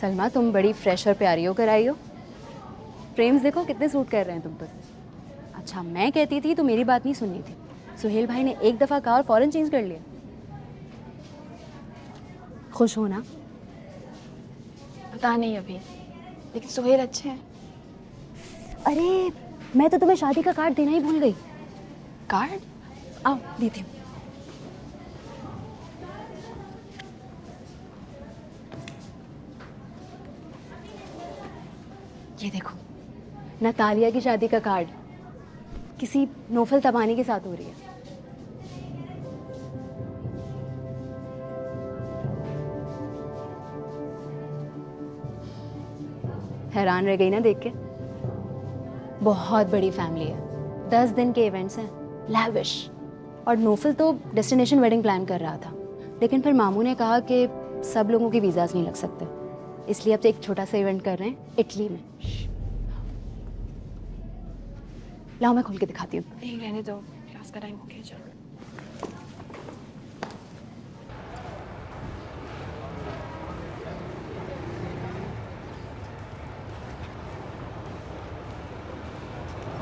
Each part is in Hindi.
सलमा तुम बड़ी फ्रेश और प्यारी होकर आई हो। फ्रेम्स देखो कितने सूट कर रहे हैं तुम पर। अच्छा मैं कहती थी तो मेरी बात नहीं सुननी थी। सुहेल भाई ने एक दफ़ा कहा और फ़ौरन चेंज कर लिया। खुश हो ना? पता नहीं अभी, लेकिन सुहेल अच्छे हैं। अरे मैं तो तुम्हें शादी का कार्ड देना ही भूल गई। कार्ड? आओ देती हूँ। ये देखो, नतालिया की शादी का कार्ड किसी नौफल तबानी के साथ हो रही है। हैरान रह गई ना देख के? बहुत बड़ी फैमिली है, 10 दिन के इवेंट्स हैं, लैविश। और नौफल तो डेस्टिनेशन वेडिंग प्लान कर रहा था, लेकिन फिर मामू ने कहा कि सब लोगों के वीज़ाज नहीं लग सकते, इसलिए अब तो एक छोटा सा इवेंट कर रहे हैं इटली में। लाओ मैं खोल के दिखाती हूँ। नहीं रहने दो, क्लास का टाइम हो गया। चलो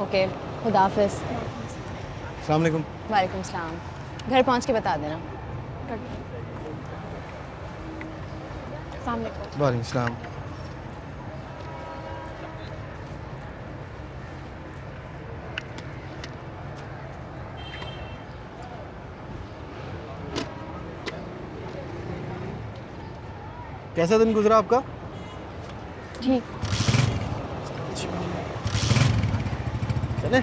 ओके, खुदा हाफिज़। अस्सलाम वालेकुम। वालेकुम सलाम। घर पहुँच के बता देना। सामने को। वालेकुम सलाम। कैसा दिन गुजरा आपका? ठीक। चले।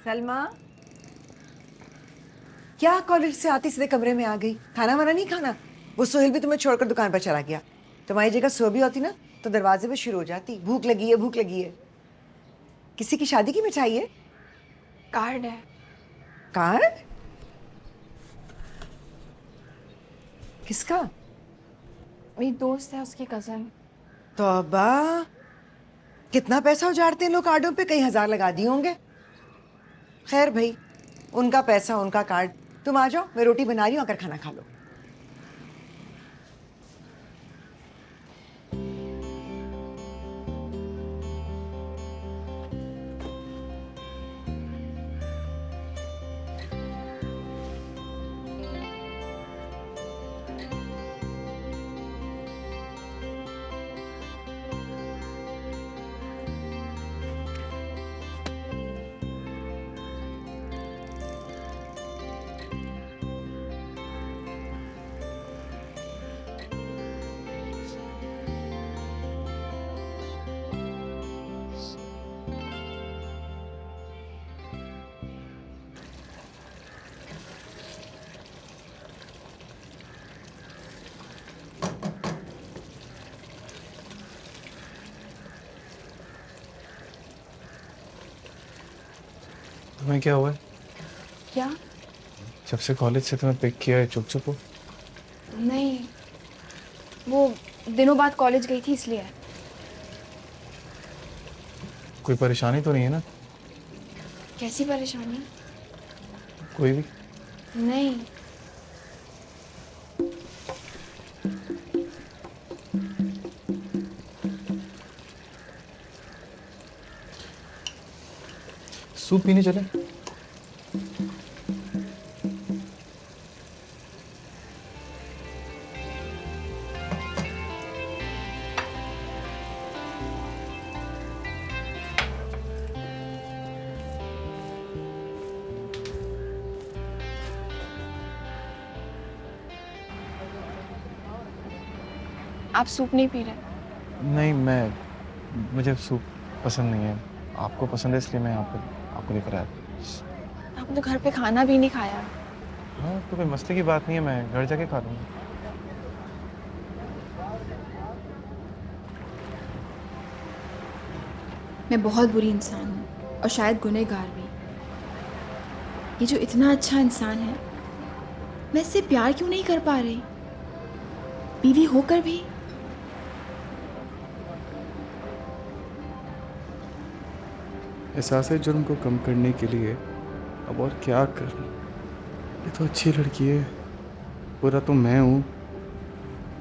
सलमा, क्या कॉलेज से आती सीधे कमरे में आ गई? खाना वाना नहीं खाना? वो सोहेल भी तुम्हें छोड़कर दुकान पर चला गया। तुम्हारी जगह सो भी होती ना तो दरवाजे पे शुरू हो जाती, भूख लगी है भूख लगी है। किसी की शादी की मिठाई है? कार्ड है। कार्ड? किसका? मेरी दोस्त है, उसकी कजन। तौबा, कितना पैसा उजाड़ते हैं लोग कार्डों पे, कई हजार लगा दिए होंगे। खैर भाई, उनका पैसा उनका कार्ड। तुम आ जाओ, मैं रोटी बना रही हूँ, आकर खाना खा लो। तुम्हें क्या हुआ है? क्या? जब से कॉलेज से तुम्हें पिक किया है चुप चुप हो? नहीं, वो दिनों बाद कॉलेज गई थी इसलिए। कोई परेशानी तो नहीं है ना? कैसी परेशानी? कोई भी? नहीं। सूप पीने चले? आप सूप नहीं पी रहे? नहीं, मुझे सूप पसंद नहीं है। आपको पसंद है इसलिए मैं आपको लेकर आया। आपने तो घर पे खाना भी नहीं खाया। हाँ, तो कोई मसले की बात नहीं है, मैं घर जाके खा लूँगा। मैं बहुत बुरी इंसान हूँ और शायद गुनहगार भी। ये जो इतना अच्छा इंसान है, मैं इससे प्यार क्यों नहीं कर पा रही, बीवी होकर भी? एहसास जुर्म को कम करने के लिए अब और क्या करूं? ये तो अच्छी लड़की है, बुरा तो मैं हूँ।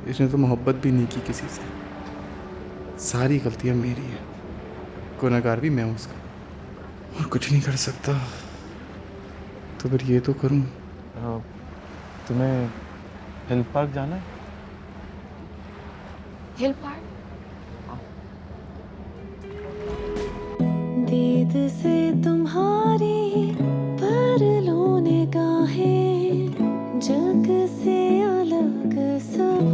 इसने तो मोहब्बत भी नहीं की किसी से। सारी गलतियाँ मेरी हैं, गुनहगार भी मैं हूँ उसका, और कुछ नहीं कर सकता। तो फिर ये तो करूँ। तुम्हें हिल पार्क जाना है? Hill park? दीद से तुम्हारी पर लो निगाहें, जग से अलग सब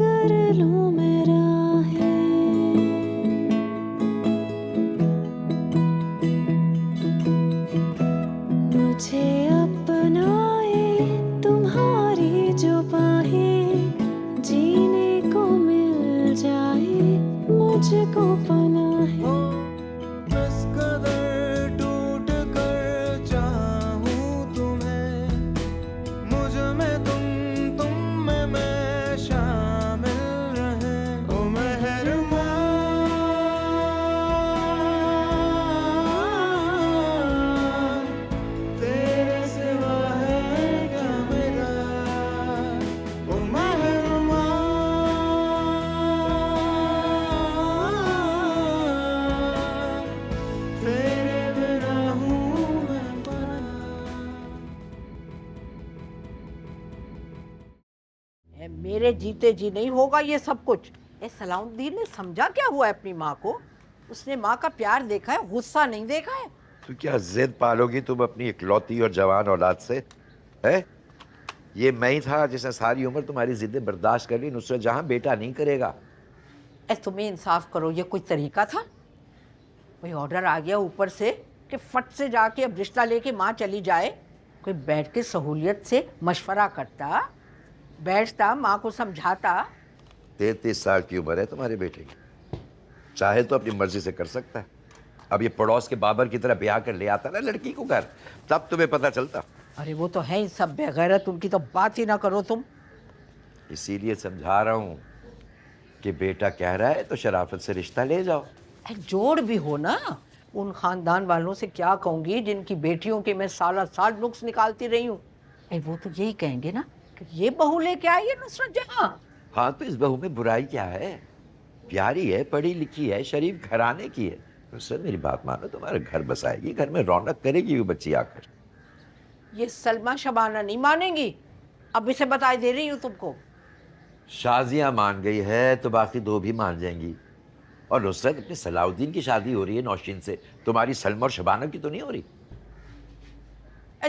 कर लूं मैं राहें। मुझे अपनाए तुम्हारी जो बाहें, जीने को मिल जाए मुझको पनाहे। मेरे जीते जी नहीं होगा ये सब कुछ। सलाउद्दीन ने समझा क्या हुआ है अपनी माँ को? उसने माँ का प्यार देखा है, गुस्सा नहीं देखा है। तो क्या जिद पालोगी तुम अपनी इकलौती और जवान औलाद से? है ये मैं ही था जिसने सारी उम्र तुम्हारी जिद्दें बर्दाश्त कर ली। नुसरत जहां बेटा नहीं करेगा। तुम्हें इंसाफ करो, ये कोई तरीका था? कोई ऑर्डर आ गया ऊपर से कि फट से जाके अब रिश्ता लेके माँ चली जाए? कोई बैठ के सहूलियत से मशवरा करता, बैठता, माँ को समझाता। 33 साल की उम्र है तुम्हारे बेटे की, चाहे तो अपनी मर्जी से कर सकता है। अब ये पड़ोस के बाबर की तरह ब्याह कर ले आता ना लड़की को घर, तब तुम्हें पता चलता। अरे वो तो है ही सब बेगैरत, उनकी तो बात ही ना करो तुम। इसीलिए समझा रहा हूँ कि बेटा कह रहा है तो शराफत से रिश्ता ले जाओ। जोड़ भी हो ना। उन खानदान वालों से क्या कहूँगी जिनकी बेटियों के मैं साल नुक्स निकालती रही हूँ। वो तो यही कहेंगे ना कि ये बहू लेके आई है नुसरत जहां। हाँ, तो इस बहू में बुराई क्या है? प्यारी है, पढ़ी लिखी है, शरीफ घराने की है। नुसरत मेरी बात मानो, तुम्हारे घर बसाएगी, घर में रौनक करेगी वो बच्ची आकर। ये सलमा शबाना नहीं मानेंगी, अब इसे बताई दे रही हूँ तुमको। शाजियाँ मान गई है तो बाकी दो भी मान जाएंगी। और नुसरत, अपने सलाउद्दीन की शादी हो रही है नौशीन से, तुम्हारी सलमा और शबाना की तो नहीं हो रही।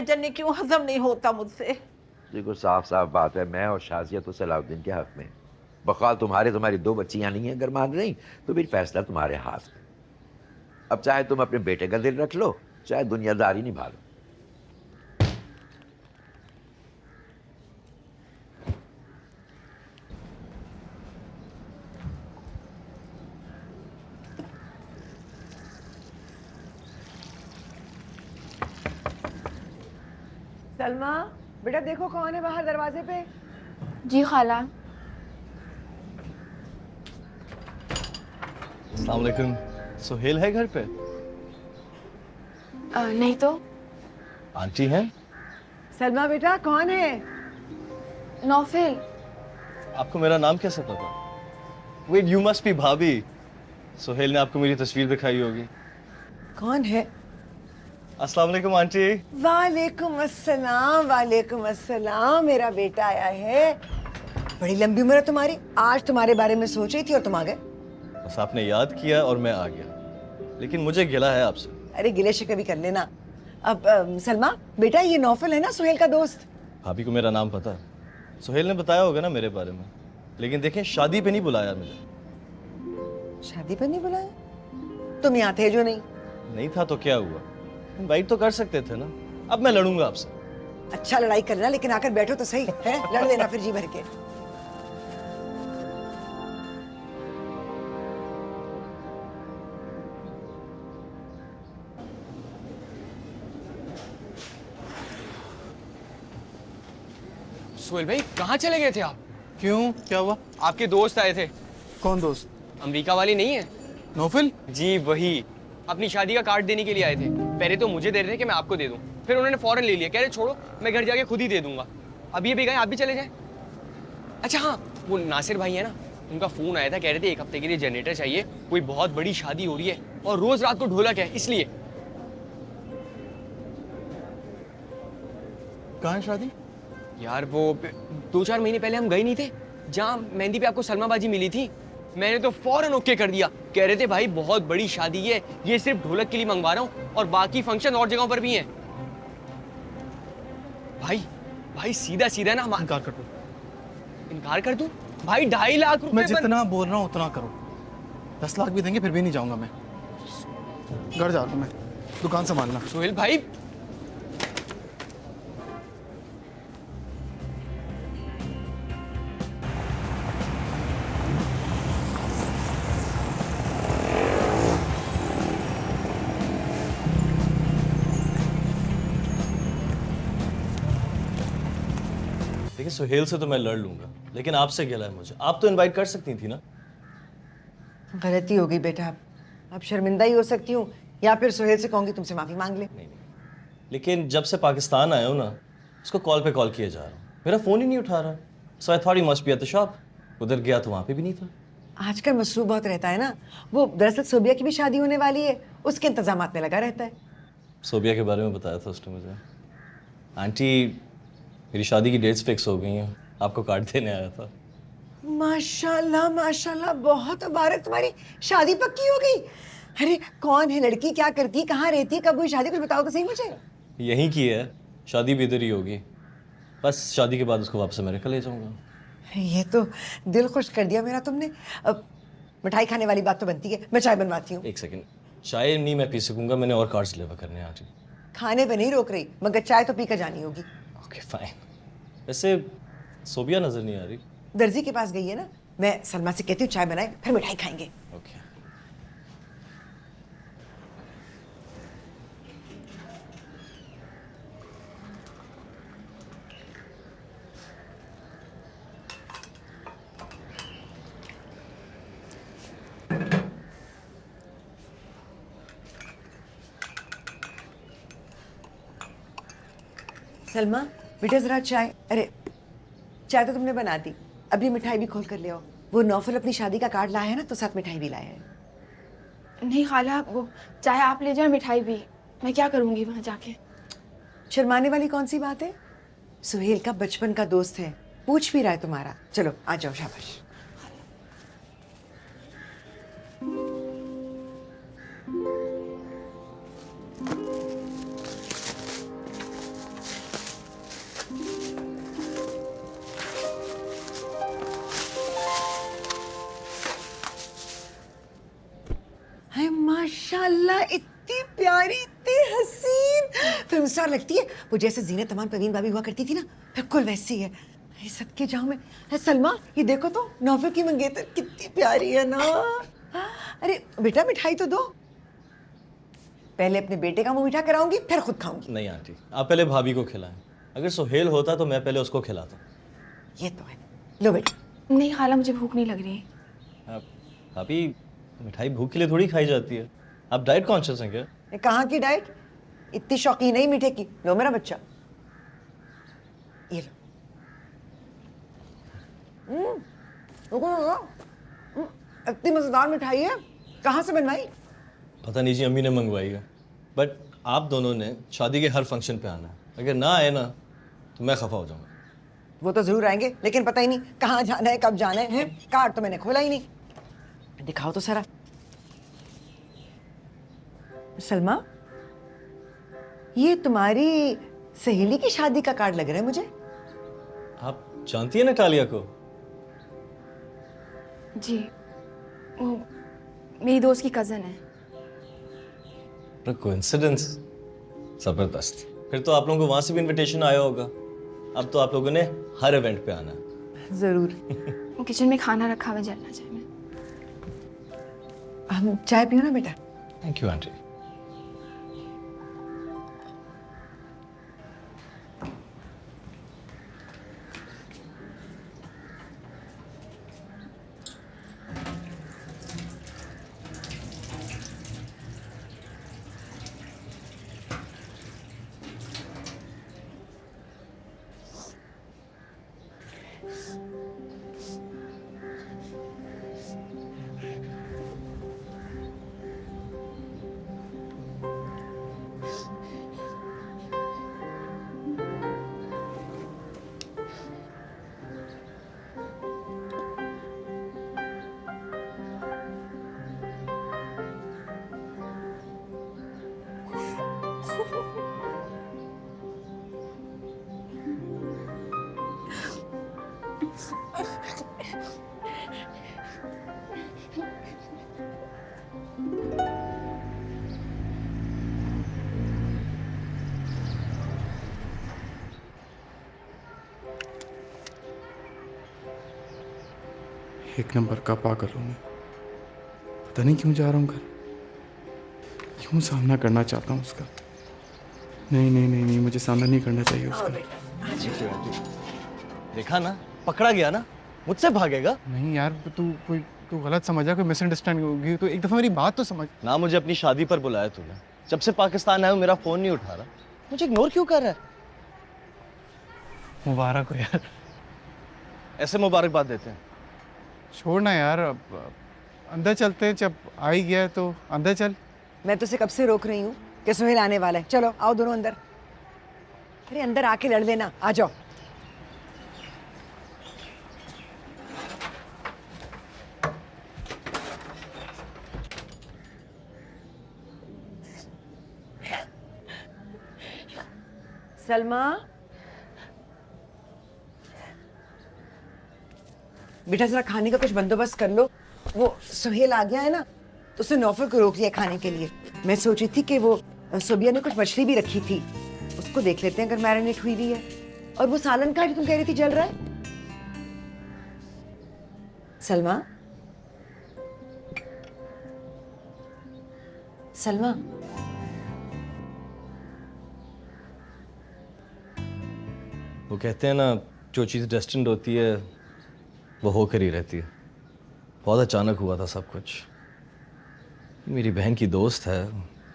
जन्ने क्यों हजम नहीं होता मुझसे। देखो साफ साफ बात है, मैं और शाजिया तो सलाउद्दीन के हक में। बकौल तुम्हारी दो बच्चियां नहीं हैं, अगर मान रही तो फिर फैसला तुम्हारे हाथ में। अब चाहे तुम अपने बेटे का दिल रख लो, चाहे दुनियादारी निभा लो। सलमा, बेटा देखो कौन है बाहर दरवाजे पे। जी खाला। अस्सलाम वालेकुम। सुहेल है घर पे? नहीं तो। आंटी हैं? सलमा बेटा कौन है? नौफिल। आपको मेरा नाम कैसे पता? वेट, यू मस्ट बी भाभी। सुहेल ने आपको मेरी तस्वीर दिखाई होगी। कौन है? अस्सलाम वालेकुम आंटी। वालेकुम अस्सलाम, वालेकुम अस्सलाम। मेरा बेटा आया है। बड़ी लंबी उम्र है तुम्हारी। आज तुम्हारे बारे में सोच रही थी और तुम आ गए। बस आपने याद किया और मैं आ गया, लेकिन मुझे गिला है आपसे। अरे गिले शिकवे भी कर लेना। अब सलमा बेटा, ये नौफल है ना सुहेल का दोस्त। भाभी को मेरा नाम पता है? सुहेल ने बताया होगा ना मेरे बारे में। लेकिन देखें शादी पे नहीं बुलाया मुझे। शादी पर नहीं बुलाया? तुम यहाँ थे जो नहीं? नहीं था तो क्या हुआ, इनवाइट तो कर सकते थे ना। अब मैं लड़ूंगा आपसे। अच्छा लड़ाई करना, लेकिन आकर बैठो तो सही है, लड़ देना फिर जी भर के। सोहेल भाई कहाँ चले गए थे आप? क्यों, क्या हुआ? आपके दोस्त आए थे। कौन दोस्त? अमेरिका वाली नहीं है? नौफिल? जी वही, अपनी शादी का कार्ड देने के लिए आए थे। पहले तो मुझे दे रहे थे कि मैं आपको दे दूं, फिर उन्होंने फौरन ले लिया, कह रहे छोड़ो मैं घर जाके खुद ही दे दूंगा। अभी अभी गए, आप भी चले जाएं। अच्छा हाँ, वो नासिर भाई है ना, उनका फोन आया था, कह रहे थे 1 हफ्ते के लिए जनरेटर चाहिए, कोई बहुत बड़ी शादी हो रही है और रोज रात को ढोलक है, इसलिए। कहाँ है शादी? यार वो 2-4 महीने पहले हम गए नहीं थे, जहाँ मेहंदी पे आपको सलमा बाजी मिली थी? मैंने तो फौरन ओके कर दिया। कह रहे थे भाई बहुत बड़ी शादी है, ये सिर्फ ढोलक के लिए मंगवा रहा हूँ और बाकी फंक्शन और जगहों पर भी हैं। भाई सीधा सीधा ना हम इनकार कर दो। इनकार कर दूं? भाई 2.5 लाख रुपए मैं जितना बोल रहा हूँ उतना करो। 10 लाख भी देंगे फिर भी नहीं जाऊंगा मैं। घर जा रहा हूँ मैं, दुकान संभालना। सोहेल भाई देखिए सुहेल से तो मैं लड़ लूंगा, लेकिन आपसे गिला है मुझे। आप तो इनवाइट कर सकती थी ना। गलती हो गई बेटा, अब शर्मिंदा ही हो सकती हूँ, या फिर सुहेल से कहूंगी तुमसे माफी मांग ले। नहीं, लेकिन जब से पाकिस्तान आया हूँ ना, उसको कॉल पे कॉल किए जा रहा हूँ, मेरा फ़ोन ही नहीं उठा रहा। So I thought he must be at the shop. उधर गया तो वहाँ पे भी नहीं था। आजकल मसरूफ बहुत रहता है ना। वो दरअसल सोबिया की भी शादी होने वाली है, उसके इंतजामात में लगा रहता है। सोबिया के बारे में बताया था उसने मुझे। आंटी मेरी शादी की डेट्स फिक्स हो गई हैं, आपको कार्ड देने आया था। माशाल्लाह माशाल्लाह, बहुत मुबारक, तुम्हारी शादी पक्की हो गई। अरे कौन है लड़की, क्या करती, कहाँ रहती है, कब हुई शादी, कुछ बताओ तो सही मुझे। यहीं की है, शादी भी इधर ही होगी। बस शादी के बाद उसको वापस अमेरिका ले जाऊंगा। ये तो दिल खुश कर दिया मेरा तुमने। अब मिठाई खाने वाली बात तो बनती है, मैं चाय बनवाती हूँ। एक सेकंड, चाय नहीं मैं पी सकूंगा, मैंने और कार्ड्स डिलीवर करने हैं आंटी। खाने पे नहीं रोक रही, मगर चाय तो पीकर जानी होगी। Okay fine. वैसे सोबिया नजर नहीं आ रही। दर्जी के पास गई है ना, मैं सलमा से कहती हूँ चाय बनाए, फिर मिठाई खाएंगे। ओके। सलमा बेटा जरा चाय। अरे चाय तो तुमने बना दी, अभी मिठाई भी खोल कर ले आओ। वो नौफल अपनी शादी का कार्ड लाया है ना, तो साथ मिठाई भी लाया है। नहीं खाला, वो चाहे आप ले जाए, मिठाई भी। मैं क्या करूँगी वहाँ जाके? शर्माने वाली कौन सी बात है? सुहेल का बचपन का दोस्त है, पूछ भी रहा है तुम्हारा। चलो आ जाओ, शाबाश। हाय माशाल्लाह, इतनी प्यारी, इतनी हसीन, फिल्म स्टार लगती है। वो जैसे जीनत तमान परवीन भाभी हुआ करती थी ना, बिल्कुल वैसी है। ये सदके जाऊं मैं। है सलमा, ये देखो तो नौफल की मंगेतर कितनी प्यारी है ना। अरे बेटा मिठाई तो दो। पहले अपने बेटे का मुंह मीठा कराऊंगी, फिर खुद खाऊंगी। नहीं आंटी, आप पहले भाभी को खिलाएं। अगर सुहेल होता तो मैं पहले उसको खिलाता। ये तो है। लो बेटा। नहीं खाला, मुझे भूख नहीं लग रही। भाभी मिठाई भूख के लिए थोड़ी खाई जाती है। आप डाइट कॉन्शियस हैं क्या? ये कहाँ की डाइट, इतनी शौकीन नहीं मीठे की। लो मेरा बच्चा, ये लो। इतनी मजेदार मिठाई है, कहाँ से बनवाई? पता नहीं जी, अम्मी ने मंगवाई है। बट आप दोनों ने शादी के हर फंक्शन पे आना है। अगर ना आए ना तो मैं खफा हो जाऊंगा। वो तो जरूर आएंगे, लेकिन पता ही नहीं कहाँ जाना है, कब जाना है। कार्ड तो मैंने खोला ही नहीं। दिखाओ तो सारा। सलमा, ये तुम्हारी सहेली की शादी का कार्ड लग रहा है मुझे। आप जानती है ना टालिया को? जी, वो मेरी दोस्त की कज़न है। कोइंसिडेंस, जबरदस्त। फिर तो आप लोगों को वहां से भी इनविटेशन आया होगा। अब तो आप लोगों ने हर इवेंट पे आना है। जरूर। वो किचन में खाना रखा हुआ जलना चाहिए। हम चाय पियो ना बेटा। Thank you aunty. एक नंबर का पागल हूँ मैं। पता नहीं क्यों जा रहा हूँ घर। क्यों सामना करना चाहता हूँ उसका। नहीं नहीं नहीं नहीं, मुझे सामना नहीं करना चाहिए उसका। देखा ना, पकड़ा गया ना, मुझसे भागेगा। नहीं यार, तू गलत समझा, कोई मिसअंडरस्टैंडिंग होगी तो एक दफ़ा मेरी बात तो समझ। ना मुझे अपनी शादी पर बुलाया तूने। जब से पाकिस्तान आया हूं मेरा फोन नहीं उठा रहा। मुझे इग्नोर क्यों कर रहा है? मुबारक हो यार। ऐसे मुबारकबाद देते हैं? छोड़ना यार, अब अंदर चलते हैं। जब आ ही गया है तो अंदर चल। मैं तो उसे कब से रोक रही हूँ कि सुहेल आने वाला है। चलो आओ दोनों अंदर। अरे अंदर आके लड़ लेना, आ जाओ। सलमा, बेटा जरा खाने का कुछ बंदोबस्त कर लो। वो सुहेल आ गया है ना, तो उसने नौफल को रोक लिया खाने के लिए। मैं सोची थी कि वो सुबिया ने कुछ मछली भी रखी थी, उसको देख लेते हैं अगर मैरिनेट हुई भी है। और वो सालन का जो तुम कह रही थी जल रहा है। सलमा, सलमा, वो कहते हैं ना, जो चीज़ डेस्टिन्ड होती है वो होकर ही रहती है। बहुत अचानक हुआ था सब कुछ। मेरी बहन की दोस्त है,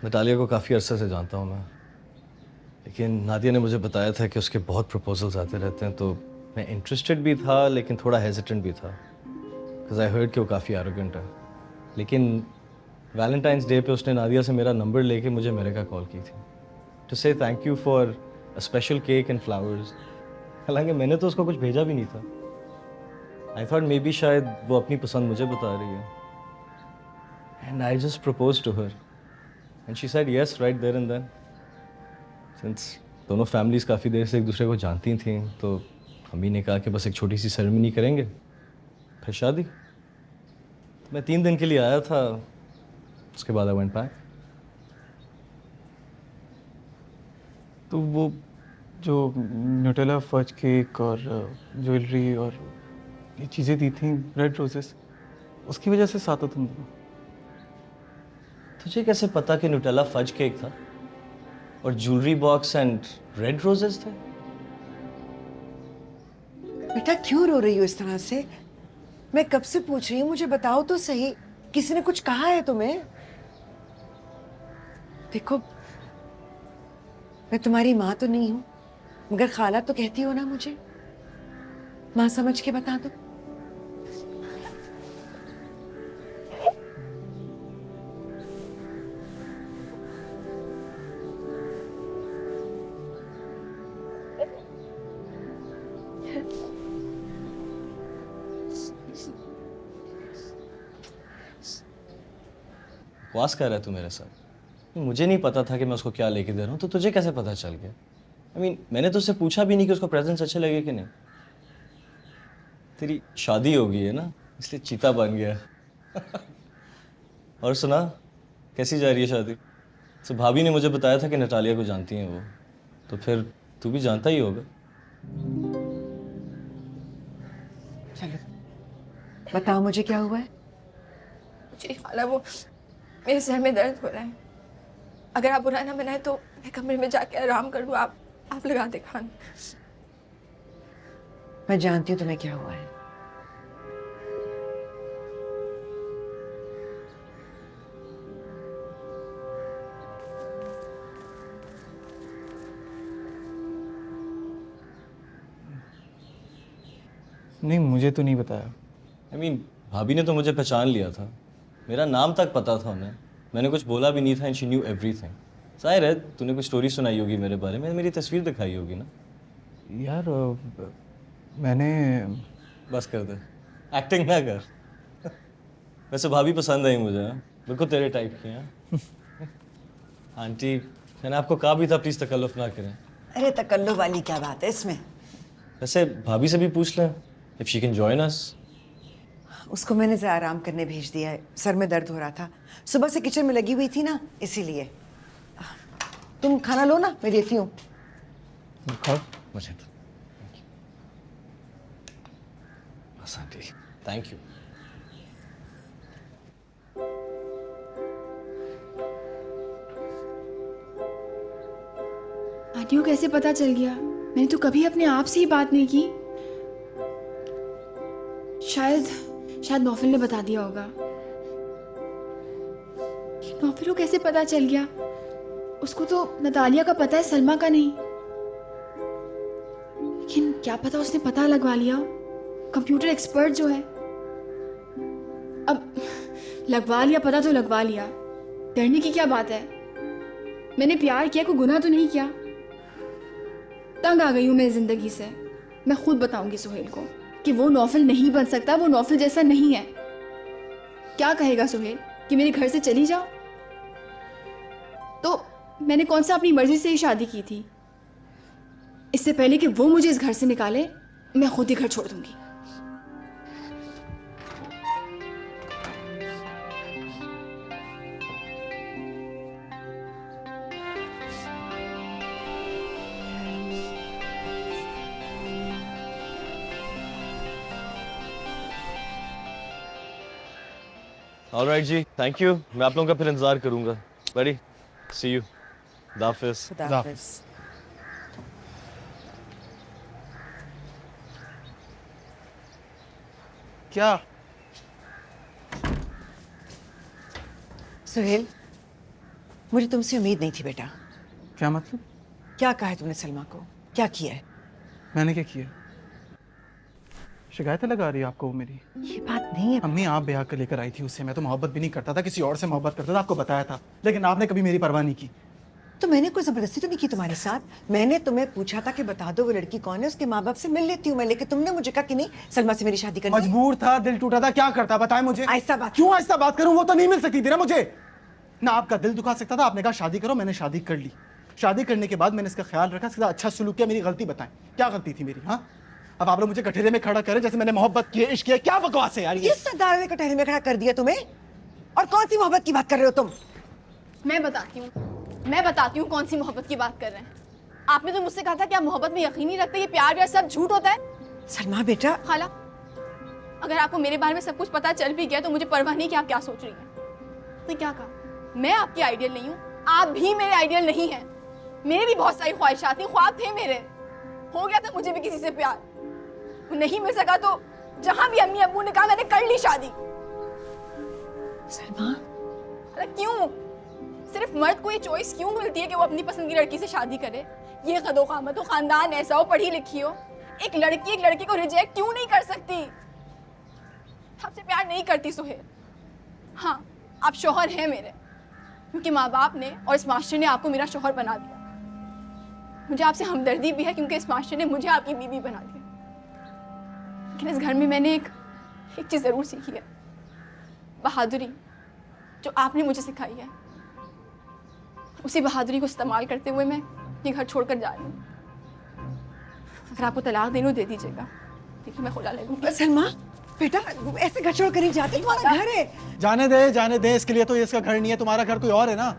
नटालिया को काफ़ी अरसे से जानता हूँ मैं। लेकिन नादिया ने मुझे बताया था कि उसके बहुत प्रपोजल्स आते रहते हैं, तो मैं इंटरेस्टेड भी था लेकिन थोड़ा हेजिटेंट भी था, बिकॉज आई हर्ड कि वो काफ़ी एरोगेंट है। लेकिन वैलेंटाइंस डे पे उसने नादिया से मेरा नंबर लेके मुझे अमेरिका कॉल की थी टू से thank you for a special cake and flowers. हालांकि मैंने तो उसको कुछ भेजा भी नहीं था। आई थॉट मे बी शायद वो अपनी पसंद मुझे बता रही है। And I just propose to her and she said yes right there and then. Since दोनों फैमिलीज़ काफ़ी देर से एक दूसरे को जानती थी, तो हम ही ने कहा कि बस एक छोटी सी सेरेमनी करेंगे, फिर शादी। मैं 3 दिन के लिए आया था, उसके बाद आई वेंट बैक। तो वो जो न्यूटेला फज केक और ज्वेलरी और ये चीज़ें दी थी, रेड रोजेस, उसकी वजह से साथ हो तुम दोनों। तुझे कैसे पता कि न्यूटेला फज केक था और jewellery box and red roses थे? बेटा क्यों रो रही हो इस तरह से? मैं कब से पूछ रही हूँ, मुझे बताओ तो सही, किसी ने कुछ कहा है तुम्हें? देखो, मैं तुम्हारी माँ तो नहीं हूँ, मगर खाला तो कहती हो ना मुझे। माँ समझ के बता दो। बकवास कर रहा है तू मेरे साथ? मुझे नहीं पता था कि मैं उसको क्या लेके दे रहा हूँ, तो तुझे कैसे पता चल गया? आई मीन मैंने तो उससे पूछा भी नहीं कि उसको प्रेजेंट्स अच्छे लगे कि नहीं। तेरी शादी हो गई है ना, इसलिए चीता बन गया। और सुना, कैसी जा रही है शादी? तो भाभी ने मुझे बताया था कि नटालिया को जानती हैं वो, तो फिर तू भी जानता ही होगा। चलो बताओ मुझे क्या हुआ है। जी खाला, वो मेरे सर में दर्द हो रहा है। अगर आप बुरा ना बनाए तो मैं कमरे में जाके आराम कर लूँ। आप लगा दे खाना। मैं जानती हूँ तुम्हें क्या हुआ है। नहीं, मुझे तो नहीं बताया। I mean, भाभी ने तो मुझे पहचान लिया था, मेरा नाम तक पता था उन्हें। मैंने कुछ बोला भी नहीं था एंड शी न्यू एवरीथिंग। जाहिर है तूने कोई स्टोरी सुनाई होगी मेरे बारे में, मेरी तस्वीर दिखाई होगी ना। यार मैंने बस कर दे, एक्टिंग ना कर। वैसे भाभी पसंद आई मुझे, हाँ? बिल्कुल तेरे टाइप की हैं। आंटी, मैंने आपको कहा भी था प्लीज़ तकल्लुफ़ ना करें। अरे तकल्लुफ वाली क्या बात है इसमें। वैसे भाभी से भी पूछ लें if she can join us. उसको मैंने जरा आराम करने भेज दिया है, सर में दर्द हो रहा था, सुबह से किचन में लगी हुई थी ना, इसीलिए। तुम खाना लो ना, मैं देती हूँ। खाओ, मुझे तो बस आंटी, थैंक यू। आंटी को कैसे पता चल गया? मैंने तो कभी अपने आप से ही बात नहीं की। शायद नौफिल ने बता दिया होगा। नौफिल को कैसे पता चल गया? उसको तो नतालिया का पता है, सलमा का नहीं। लेकिन क्या पता उसने पता लगवा लिया, कंप्यूटर एक्सपर्ट जो है। अब लगवा लिया पता तो लगवा लिया, डरने की क्या बात है? मैंने प्यार किया, कोई गुनाह तो नहीं किया। तंग आ गई हूँ मैं जिंदगी से। मैं खुद बताऊंगी सुहेल को कि वो नौफिल नहीं बन सकता, वो नौफिल जैसा नहीं है। क्या कहेगा सुहेल कि मेरे घर से चली जाओ? तो मैंने कौन सा अपनी मर्जी से ही शादी की थी? इससे पहले कि वो मुझे इस घर से निकाले, मैं खुद ही घर छोड़ दूंगी। Alright ji, thank you. मैं आप लोगों का फिर इंतजार करूंगा। बड़ी सी यू। दाफिज। खुदा हाफिज। क्या? सुहेल, मुझे तुमसे उम्मीद नहीं थी बेटा। क्या मतलब? क्या कहा है तुमने सलमा को? क्या किया है? मैंने क्या किया? शिकायतें लगा रही है आपको वो मेरी? ये बात नहीं है। अम्मी, आप ब्याह कर लेकर आई थी उससे। मैं तो मोहब्बत भी नहीं करता था, किसी और से मोहब्बत करता था, आपको बताया था। लेकिन आपने कभी मेरी परवाह नहीं की। तो मैंने कोई जबरदस्ती तो नहीं की तुम्हारे साथ। मैंने तुम्हें पूछा था कि बता दो वो लड़की कौन है, उसके माँ बाप से मिल लेती हूँ मैं, लेकिन तुमने मुझे कहा कि नहीं सलमा से मेरी शादी करनी है। मजबूर था, दिल टूटा था, क्या करता बताएं मुझे। ऐसा बात क्यों ऐसा बात करूं? वो तो नहीं मिल सकती थी ना मुझे। ना आपका दिल दुखा सकता था। आपने कहा शादी करो, मैंने शादी कर ली। शादी करने के बाद मैंने इसका ख्याल रखा, इसका अच्छा सुलूक किया। मेरी गलती बताएं, क्या गलती थी मेरी? हाँ, अब आप लोग मुझे कठेरे में खड़ा करें जैसे मैंने मोहब्बत की, इश्क किया। क्या बकवास है यार ये? किस सरदार ने कटहरे में खड़ा कर दिया तुम्हें? और कौन सी मोहब्बत की बात कर रहे हो तुम? मैं बताती हूँ कौन सी मोहब्बत की बात कर रहे हैं। आपने तो मुझसे कहा था कि आप मोहब्बत में यकीन नहीं रखते, ये प्यार व्यार सब झूठ होता है। सलमा बेटा, खाला, अगर आपको मेरे बारे में सब कुछ पता चल भी गया तो मुझे परवाह नहीं कि आप क्या सोच रही हैं। तो क्या कहा? मैं आपकी आइडियल नहीं हूँ, आप भी मेरे आइडियल नहीं हैं। मेरे भी बहुत सारी ख्वाहिशात थी, ख्वाब थे मेरे। हो गया था मुझे भी किसी से प्यार, वो नहीं मिल सका तो जहां भी अम्मी अब्बू ने कहा मैंने कर ली शादी। सलमा, क्यों? सिर्फ मर्द को ये चॉइस क्यों मिलती है कि वो अपनी पसंद की लड़की से शादी करे? ये कदो कामत हो, खानदान ऐसा हो, पढ़ी लिखी हो, एक लड़की को रिजेक्ट क्यों नहीं कर सकती? आपसे प्यार नहीं करती सुहेल। हाँ, आप शौहर हैं मेरे, क्योंकि माँ बाप ने और इस मास्टर ने आपको मेरा शौहर बना दिया। मुझे आपसे हमदर्दी भी है क्योंकि इस मास्टर ने मुझे आपकी बीवी बना दिया। लेकिन इस घर में मैंने एक चीज़ ज़रूर सीखी है, बहादुरी, जो आपने मुझे सिखाई है। उसी बहादुरी को इस्तेमाल करते हुए मैं ये घर छोड़कर जा रही हूँ। अगर आपको तलाक देनी हो दे दीजिएगा, देखिए मैं खुला ले लूँगी। सलमा, बेटा ऐसे घर छोड़ कर नहीं जाते, तुम्हारा घर है। जाने दे, इसके लिए तो ये इसका घर नहीं है, तुम्हारा घर कोई और है ना।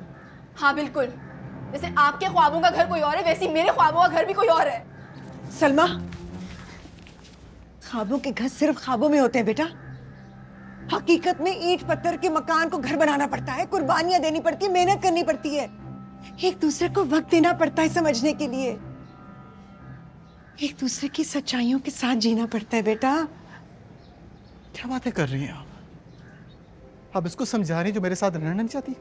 हाँ बिल्कुल, जैसे आपके ख्वाबों का घर कोई और है वैसे ही मेरे ख्वाबों का घर भी कोई और है। सलमा, ख्वाबों के घर सिर्फ ख्वाबों में होते हैं बेटा। हकीकत में ईंट पत्थर के मकान को घर बनाना पड़ता है, कुर्बानियां देनी पड़ती है, मेहनत करनी पड़ती है, एक दूसरे को वक्त देना पड़ता है समझने के लिए, एक दूसरे की सच्चाइयों के साथ जीना पड़ता है बेटा। क्या बातें कर रही हैं आप इसको समझा रही जो मेरे साथ रहना नहीं चाहती।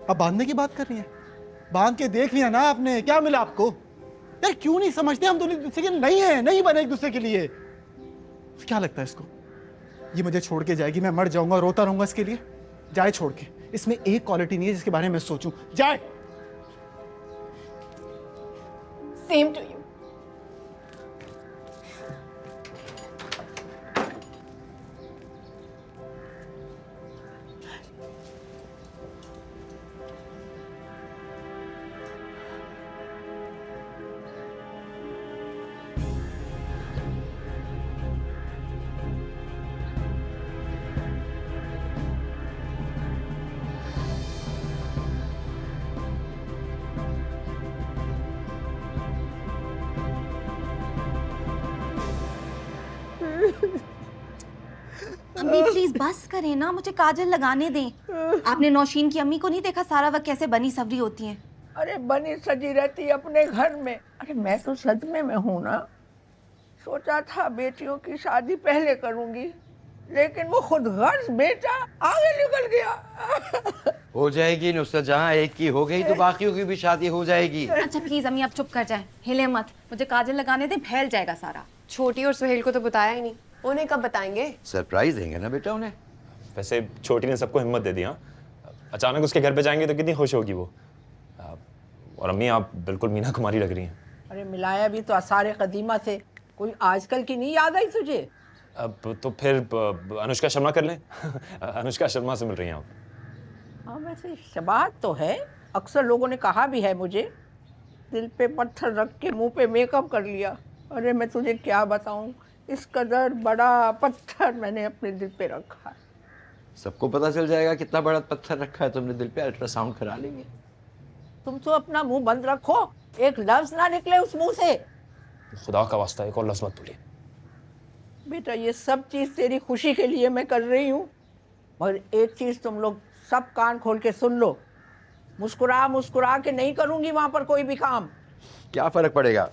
अब बांधने की बात कर रही हैं। बांध के देख लिया ना आपने, क्या मिला आपको? यार क्यों नहीं समझते, हम दोनों एक दूसरे के नहीं है, नहीं बने एक दूसरे के लिए। क्या लगता है इसको ये मुझे छोड़ के जाएगी, मैं मर जाऊंगा, रोता रहूंगा इसके लिए? जाए छोड़ के, इसमें एक क्वालिटी नहीं है जिसके बारे में मैं सोचूं। जाए। Same to you. अम्मी प्लीज बस करें ना, मुझे काजल लगाने दें। आपने नौशीन की अम्मी को नहीं देखा सारा वक्त कैसे बनी सवरी होती हैं? अरे बनी सजी रहती अपने घर में। अरे मैं तो सदमे में हूँ ना। सोचा था बेटियों की शादी पहले करूंगी, लेकिन वो खुद गर्ज बेटा आगे निकल गया। हो जाएगी नुसरत जहाँ, एक की हो गई तो बाकियों की भी शादी हो जाएगी। अच्छा प्लीज अम्मी आप चुप कर जाएं, हिले मत, मुझे काजल लगाने दें, फैल जाएगा सारा। छोटी और सुहेल को तो बताया ही नहीं, उन्हें कब बताएंगे? सरप्राइज देंगे ना बेटा उन्हें। वैसे छोटी ने सबको हिम्मत दे दी। हाँ, अचानक उसके घर पे जाएंगे तो कितनी खुश होगी वो। और अम्मी आप बिल्कुल मीना कुमारी लग रही हैं। अरे मिलाया भी तो आसार कदीमा से, कोई आजकल की नहीं याद आई तुझे? अब तो फिर अनुष्का शर्मा कर लें। अनुष्का शर्मा से मिल रही हैं आप। हाँ वैसे शबात तो है, अक्सर लोगों ने कहा भी है मुझे। दिल पे पत्थर रख के मुंह पे मेकअप कर लिया। अरे मैं तुझे क्या बताऊं, इस कदर बड़ा पत्थर मैंने अपने दिल पे रखा है। सबको पता चल जाएगा कितना बड़ा पत्थर रखा है तुमने दिल पे, अल्ट्रासाउंड करा लेंगे। तुम तो अपना मुंह बंद रखो, एक लफ्ज ना निकले उस मुंह से। खुदा का वास्ता एक और लफ्ज़ मत बोलिए। बेटा ये सब चीज़ तेरी खुशी के लिए मैं कर रही हूँ, मगर एक चीज़ तुम लोग सब कान खोल के सुन लो, मुस्कुरा मुस्कुरा के नहीं करूँगी वहाँ पर कोई भी काम। क्या फर्क पड़ेगा,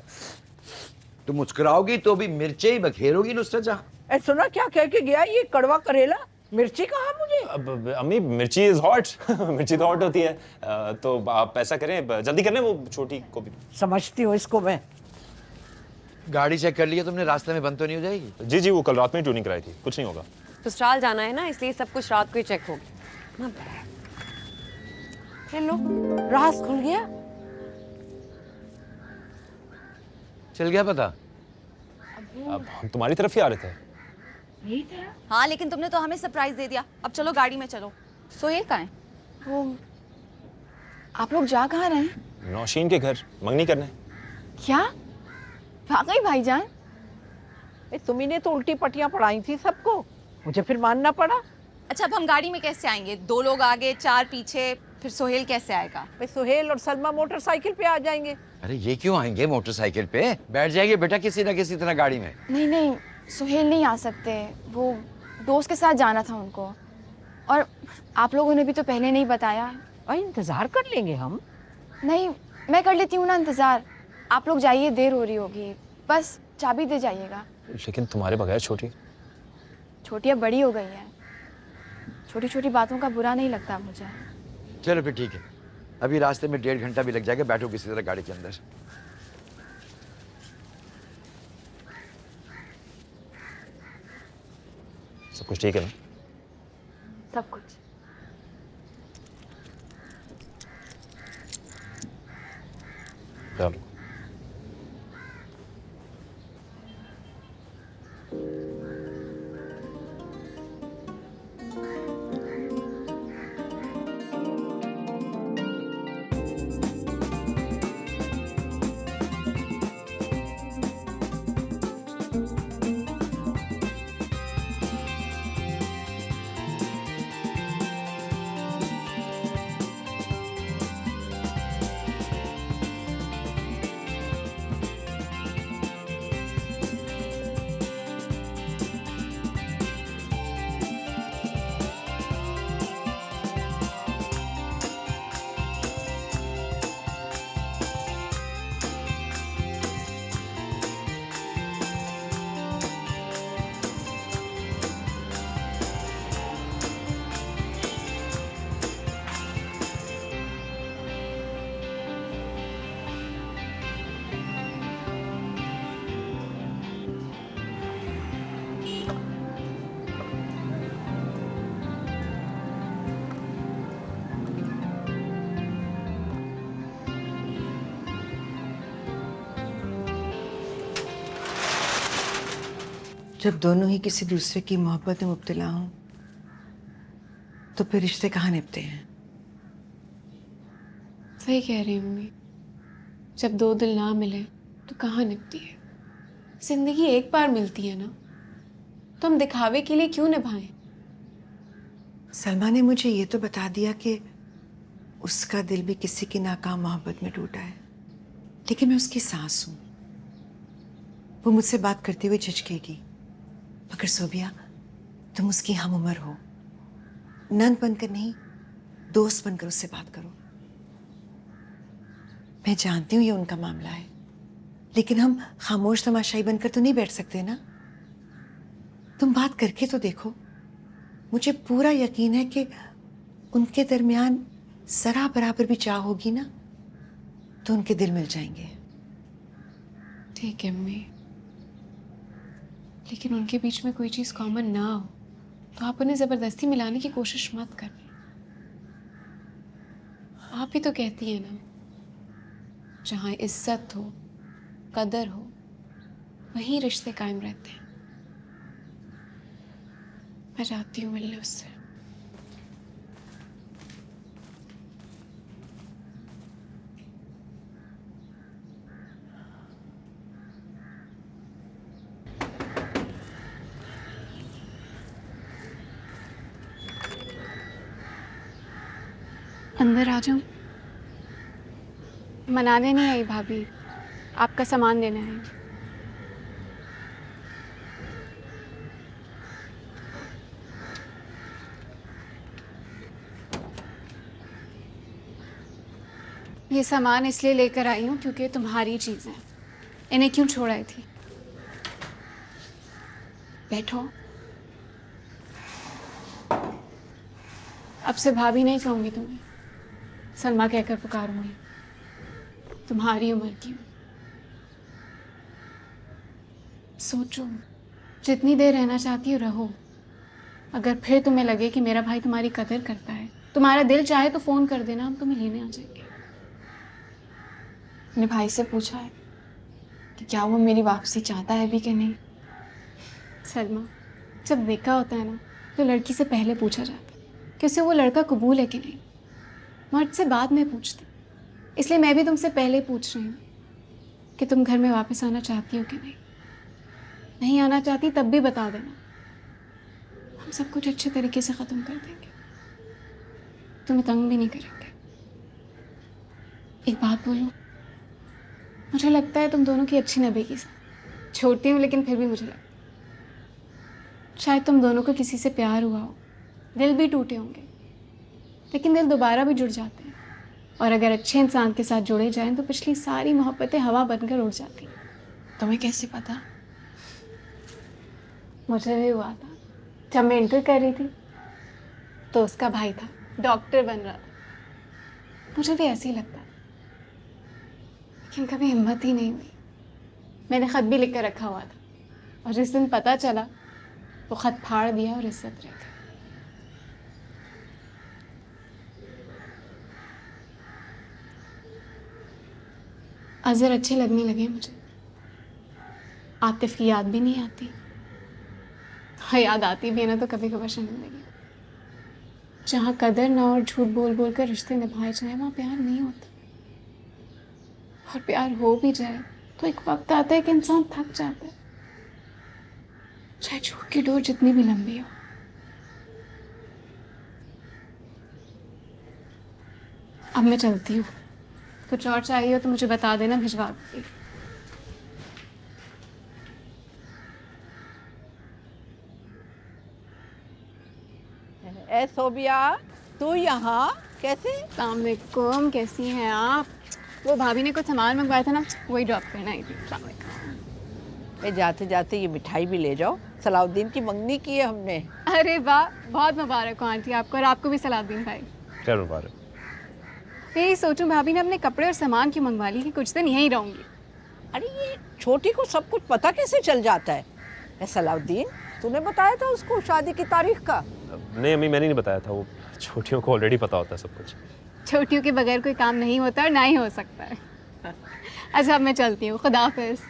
तुम मुस्कुराओगी तो भी मिर्चें ही बखेरोगी नुसरत जहाँ। ए सुना क्या कह के गया ये कड़वा करेला, मिर्ची कहा मुझे? अब अम्मी मिर्ची इज हॉट। मिर्ची तो हॉट होती है। तो आप ऐसा करें, जल्दी कर लें, वो छोटी को भी। समझती हूँ इसको मैं। गाड़ी चेक कर लिया तुमने, रास्ते में बंद तो नहीं हो जाएगी? जी जी, वो कल रात में ट्यूनिंग कराई थी, कुछ नहीं होगा। ससुराल जाना है ना, इसलिए सब कुछ रात को ही चेक होगी। हेलो, राज खुल गया? चल गया पता? अब हम तुम्हारी तरफ ही आ रहे थे। हाँ लेकिन तुमने तो हमें सरप्राइज दे दिया, अब चलो गाड़ी में चलो। सोहेल कहाँ है? वो आप लोग जा कहाँ रहे हैं? नौशीन के घर मंगनी करने। क्या वाकई भाईजान? तुम्ही ने तो उल्टी पट्टियाँ पढ़ाई थी सबको, मुझे फिर मानना पड़ा। अच्छा अब हम गाड़ी में कैसे आएंगे? 2 लोग आगे 4 पीछे, फिर सोहेल कैसे आएगा? भाई सुहेल और सलमा मोटरसाइकिल पे आ जाएंगे। अरे ये क्यों आएंगे मोटरसाइकिल पे? बैठ जाएंगे बेटा किसी ना किसी तरह गाड़ी में। नहीं नहीं, सोहेल नहीं आ सकते, वो दोस्त के साथ जाना था उनको, और आप लोगों ने भी तो पहले नहीं बताया। भाई इंतजार कर लेंगे हम। नहीं मैं कर लेती हूँ ना इंतज़ार, आप लोग जाइए, देर हो रही होगी, बस चाबी दे जाइएगा। लेकिन तुम्हारे बगैर छोटी। छोटी अब बड़ी हो गई है, छोटी छोटी बातों का बुरा नहीं लगता मुझे। चलो फिर ठीक है, अभी रास्ते में 1.5 घंटा भी लग जाएगा, बैठो किसी तरह गाड़ी के अंदर। सब कुछ ठीक है ना? सब कुछ। चलो। जब दोनों ही किसी दूसरे की मोहब्बत में मुब्तला हों तो फिर रिश्ते कहाँ निभते हैं? सही कह रही मम्मी। जब दो दिल ना मिले तो कहाँ निभती है? जिंदगी एक बार मिलती है ना, तो हम दिखावे के लिए क्यों निभाएं? सलमा ने मुझे ये तो बता दिया कि उसका दिल भी किसी की नाकाम मोहब्बत में टूटा है, लेकिन मैं उसकी सास हूँ। वो मुझसे बात करते हुए झिझकेगी, मगर सोबिया तुम उसकी हम उम्र हो, नन बनकर नहीं दोस्त बनकर उससे बात करो। मैं जानती हूँ ये उनका मामला है, लेकिन हम खामोश तमाशाई बनकर तो नहीं बैठ सकते ना। तुम बात करके तो देखो। मुझे पूरा यकीन है कि उनके दरमियान जरा बराबर भी चाह होगी ना तो उनके दिल मिल जाएंगे। ठीक है मम्मी, लेकिन उनके बीच में कोई चीज़ कॉमन ना हो तो आप उन्हें ज़बरदस्ती मिलाने की कोशिश मत करें। आप ही तो कहती हैं ना, जहाँ इज्जत हो, कदर हो, वहीं रिश्ते कायम रहते हैं। मैं जाती हूँ मिलने उससे। अंदर आ जाऊं? मनाने नहीं आई भाभी, आपका सामान देना है। ये सामान इसलिए लेकर आई हूँ क्योंकि ये तुम्हारी चीज़ें हैं। इन्हें क्यों छोड़ आई थी? बैठो। अब से भाभी नहीं कहूँगी तुम्हें, सलमा कहकर पुकारूंगी। तुम्हारी उम्र की हूँ। सोचो, जितनी देर रहना चाहती हो रहो। अगर फिर तुम्हें लगे कि मेरा भाई तुम्हारी कदर करता है, तुम्हारा दिल चाहे तो फ़ोन कर देना, हम तुम्हें लेने आ जाएंगे। अपने भाई से पूछा है कि क्या वो मेरी वापसी चाहता है भी कि नहीं। सलमा, जब देखा होता है ना तो लड़की से पहले पूछा जाता है कि उसे वो लड़का कबूल है कि नहीं। मर्द से बाद में पूछते। इसलिए मैं भी तुमसे पहले पूछ रही हूँ कि तुम घर में वापस आना चाहती हो कि नहीं। नहीं आना चाहती तब भी बता देना, हम सब कुछ अच्छे तरीके से ख़त्म कर देंगे, तुम्हें तंग भी नहीं करेंगे। एक बात बोलूं, मुझे लगता है तुम दोनों की अच्छी नबेगी से। छोटी हूँ लेकिन फिर भी मुझे लगता है शायद तुम दोनों को किसी से प्यार हुआ हो, दिल भी टूटे होंगे, लेकिन दिल दोबारा भी जुड़ जाते हैं। और अगर अच्छे इंसान के साथ जुड़े जाएं तो पिछली सारी मोहब्बतें हवा बनकर उड़ जाती हैं। तुम्हें कैसे पता? मुझे भी हुआ था। जब मैं इंटर कर रही थी तो उसका भाई था, डॉक्टर बन रहा था। मुझे भी ऐसे ही लगता, लेकिन कभी हिम्मत ही नहीं हुई। मैंने ख़त भी लिख कर रखा हुआ था, और जिस दिन पता चला वो ख़त फाड़ दिया और इज्जत रह गई। अज़हर अच्छे लगने लगे मुझे। आतिफ की याद भी नहीं आती। हाँ, याद आती भी है ना तो कभी कभार शर्म लगी। जहाँ कदर ना और झूठ बोल बोल कर रिश्ते निभाए जाए, वहाँ प्यार नहीं होता। और प्यार हो भी जाए तो एक वक्त आता है कि इंसान थक जाता है, चाहे झूठ की डोर जितनी भी लंबी हो। अब मैं चलती हूँ। कुछ और चाहिए हो तो मुझे बता देना, भिजवा दूँगी। ए सोबिया, तू यहाँ कैसे? अस्सलाम वालेकुम, कैसी हैं आप? वो भाभी ने कुछ सामान मंगवाया था ना, वही ड्रॉप करना आई थी। अस्सलाम वालेकुम। ए, जाते जाते ये मिठाई भी ले जाओ, सलाउद्दीन की मंगनी की है हमने। अरे वाह, बहुत मुबारक हो आंटी आपको, और आपको भी सलाउद्दीन भाई। क्या मुबारक। यही सोचूं भाभी ने अपने कपड़े और सामान क्यों मंगवा ली कि कुछ दिन यहीं रहूंगी। अरे ये छोटी को सब कुछ पता कैसे चल जाता है? ए सलाउद्दीन, तूने बताया था उसको शादी की तारीख का? नहीं अम्मी, मैंने नहीं बताया था, वो छोटियों को ऑलरेडी पता होता है सब कुछ। छोटियों के बगैर कोई काम नहीं होता और ना ही हो सकता है। अच्छा, अब मैं चलती हूँ, खुदा हाफिज़।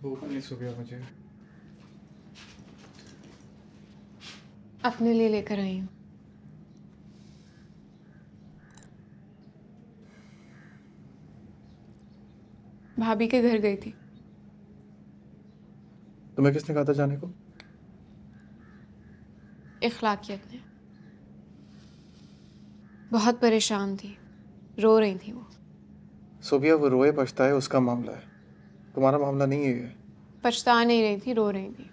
भूख नहीं सो गया मुझे। अपने लिए लेकर आई हूँ। भाभी के घर गई थी। तुम्हें किसने कहा था जाने को? इखलाकियत ने। बहुत परेशान थी, रो रही थी वो। सोबिया, वो रोए पछताए उसका मामला है, तुम्हारा मामला नहीं है ये। पछता नहीं रही थी, रो रही थी।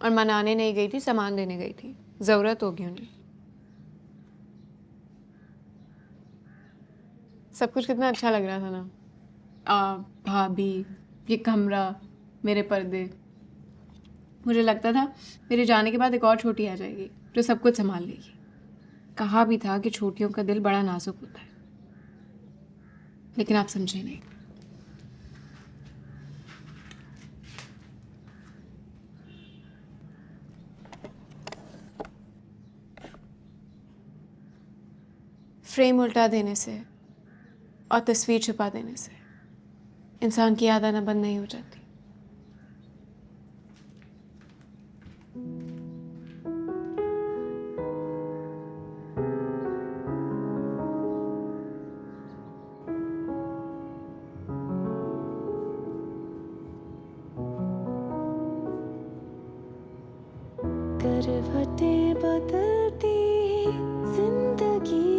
और मनाने नहीं गई थी, सामान लेने गई थी। ज़रूरत होगी उन्हें। सब कुछ कितना अच्छा लग रहा था ना। भाभी, ये कमरा, मेरे पर्दे। मुझे लगता था मेरे जाने के बाद एक और छोटी आ जाएगी जो सब कुछ संभाल लेगी। कहा भी था कि छोटियों का दिल बड़ा नाजुक होता है, लेकिन आप समझे नहीं। फ्रेम उल्टा देने से और तस्वीर छुपा देने से इंसान की याद आना बंद नहीं हो जाती। करवटें बदलती जिंदगी